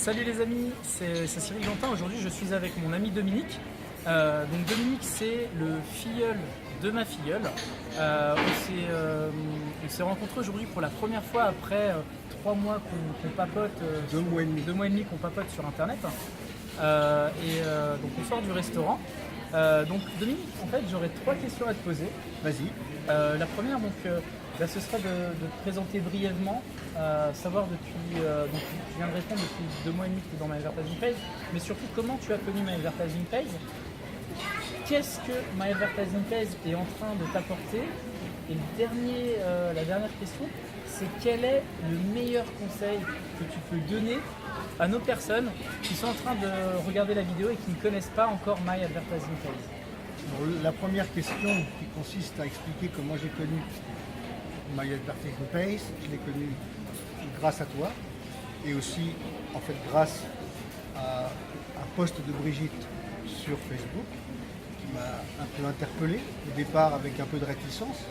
Salut les amis, c'est Cyril Jantin. Aujourd'hui je suis avec mon ami Dominique. Donc Dominique c'est le filleul de ma filleule. On s'est rencontrés aujourd'hui pour la première fois après 3 mois qu'on papote, 2 mois et demi qu'on papote sur internet. Donc on sort du restaurant. Donc Dominique, en fait j'aurais 3 questions à te poser. Vas-y. La première ce serait de te présenter brièvement, savoir depuis, donc tu viens de répondre depuis 2 mois et demi que tu es dans My Advertising Page, mais surtout comment tu as connu My Advertising Page, qu'est-ce que My Advertising Page est en train de t'apporter, et la dernière question, c'est quel est le meilleur conseil que tu peux donner à nos personnes qui sont en train de regarder la vidéo et qui ne connaissent pas encore My Advertising Page. Alors, la première question qui consiste à expliquer comment j'ai connu My Advertising Page, je l'ai connu grâce à toi et aussi en fait grâce à un post de Brigitte sur Facebook qui m'a un peu interpellé, au départ avec un peu de réticence,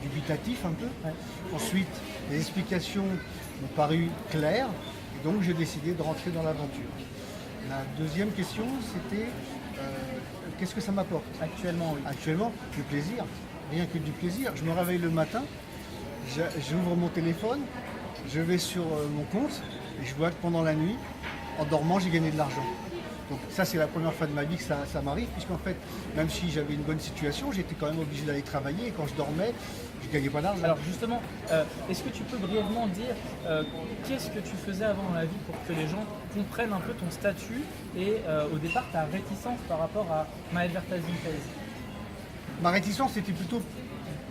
dubitatif un peu. Ensuite, les explications m'ont paru claires et donc j'ai décidé de rentrer dans l'aventure. La deuxième question c'était qu'est-ce que ça m'apporte? Actuellement, oui. Actuellement, du plaisir, rien que du plaisir. Je me réveille le matin, j'ouvre mon téléphone, je vais sur mon compte et je vois que pendant la nuit, en dormant, j'ai gagné de l'argent. Donc ça, c'est la première fois de ma vie que ça m'arrive, puisqu'en fait, même si j'avais une bonne situation, j'étais quand même obligé d'aller travailler et quand je dormais, je ne gagnais pas d'argent. Alors justement, est-ce que tu peux brièvement dire qu'est-ce que tu faisais avant dans la vie pour que les gens comprennent un peu ton statut et au départ ta réticence par rapport à My Advertising Page? Ma réticence était plutôt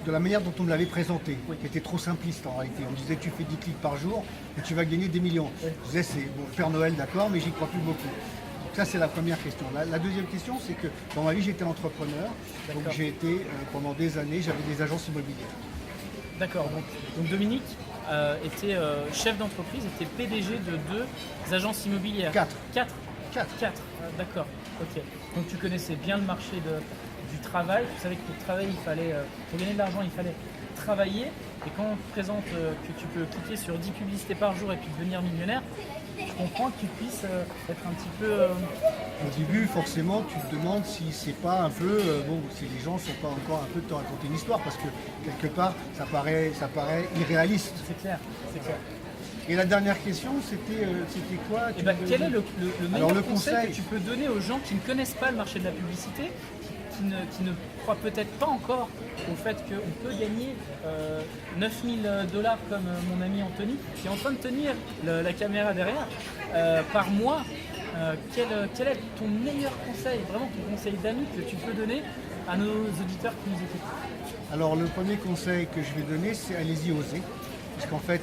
de la manière dont on me l'avait présenté, qui était trop simpliste en réalité. On me disait tu fais 10 clics par jour et tu vas gagner des millions. Je disais c'est bon, Père Noël d'accord, mais j'y crois plus beaucoup. Donc ça c'est la première question. La deuxième question c'est que dans ma vie j'étais entrepreneur, donc j'ai été pendant des années, j'avais des agences immobilières. D'accord, donc Dominique était chef d'entreprise, était PDG de 2 agences immobilières. 4. 4. D'accord, ok. Donc tu connaissais bien le marché du travail, tu savais que pour travailler, pour gagner de l'argent, il fallait travailler. Et quand on te présente que tu peux cliquer sur 10 publicités par jour et puis devenir millionnaire, je comprends que tu puisses être un petit peu... Au début, forcément, tu te demandes si c'est pas un peu... si les gens sont pas encore un peu de te raconter une histoire, parce que quelque part, ça paraît irréaliste. C'est clair. Et la dernière question, c'était quoi? Quel est le meilleur conseil que tu conseil peux donner aux gens qui ne connaissent pas le marché de la publicité, qui ne croient peut-être pas encore au fait qu'on peut gagner 9000 $ comme mon ami Anthony, qui est en train de tenir la caméra derrière, par mois. Quel est ton meilleur conseil, vraiment ton conseil d'ami que tu peux donner à nos auditeurs qui nous écoutent? Alors le premier conseil que je vais donner, c'est allez-y, oser. Parce qu'en fait,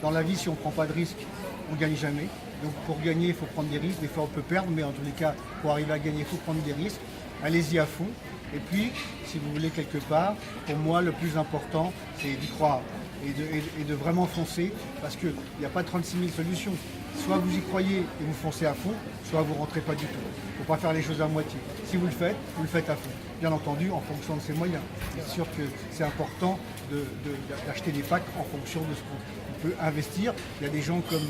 dans la vie, si on ne prend pas de risques, on ne gagne jamais. Donc pour gagner, il faut prendre des risques. Des fois, on peut perdre, mais en tous les cas, pour arriver à gagner, il faut prendre des risques. Allez-y à fond. Et puis, si vous voulez quelque part, pour moi, le plus important, c'est d'y croire et de vraiment foncer, parce qu'il n'y a pas 36 000 solutions. Soit vous y croyez et vous foncez à fond, soit vous ne rentrez pas du tout. Il ne faut pas faire les choses à moitié. Si vous le faites à fond. Bien entendu, en fonction de ses moyens. C'est sûr que c'est important d'acheter des packs en fonction de ce qu'on peut investir. Il y a des gens comme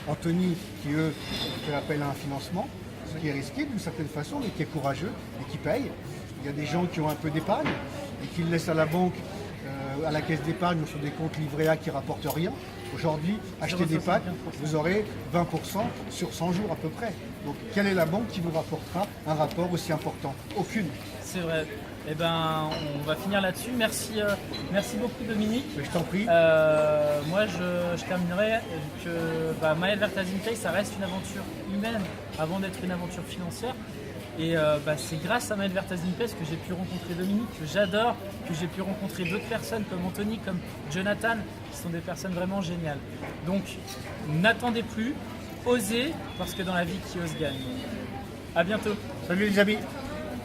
Anthony qui, eux, fait appel à un financement, ce qui est risqué d'une certaine façon, mais qui est courageux et qui paye. Il y a des gens qui ont un peu d'épargne et qui le laissent à la banque, à la caisse d'épargne ou sur des comptes livrés A qui ne rapportent rien. Aujourd'hui, achetez des packs, vous aurez 20% sur 100 jours à peu près. Donc quelle est la banque qui vous rapportera un rapport aussi important? Aucune. C'est vrai. Eh ben, on va finir là-dessus. Merci beaucoup Dominique. Mais je t'en prie. Moi, je terminerai que My Advertising Page, ça reste une aventure humaine avant d'être une aventure financière. Et c'est grâce à My Advertising Page que j'ai pu rencontrer Dominique, que j'adore, que j'ai pu rencontrer d'autres personnes comme Anthony, comme Jonathan, qui sont des personnes vraiment géniales. Donc, n'attendez plus, osez, parce que dans la vie, qui ose gagne. À bientôt. Salut les amis.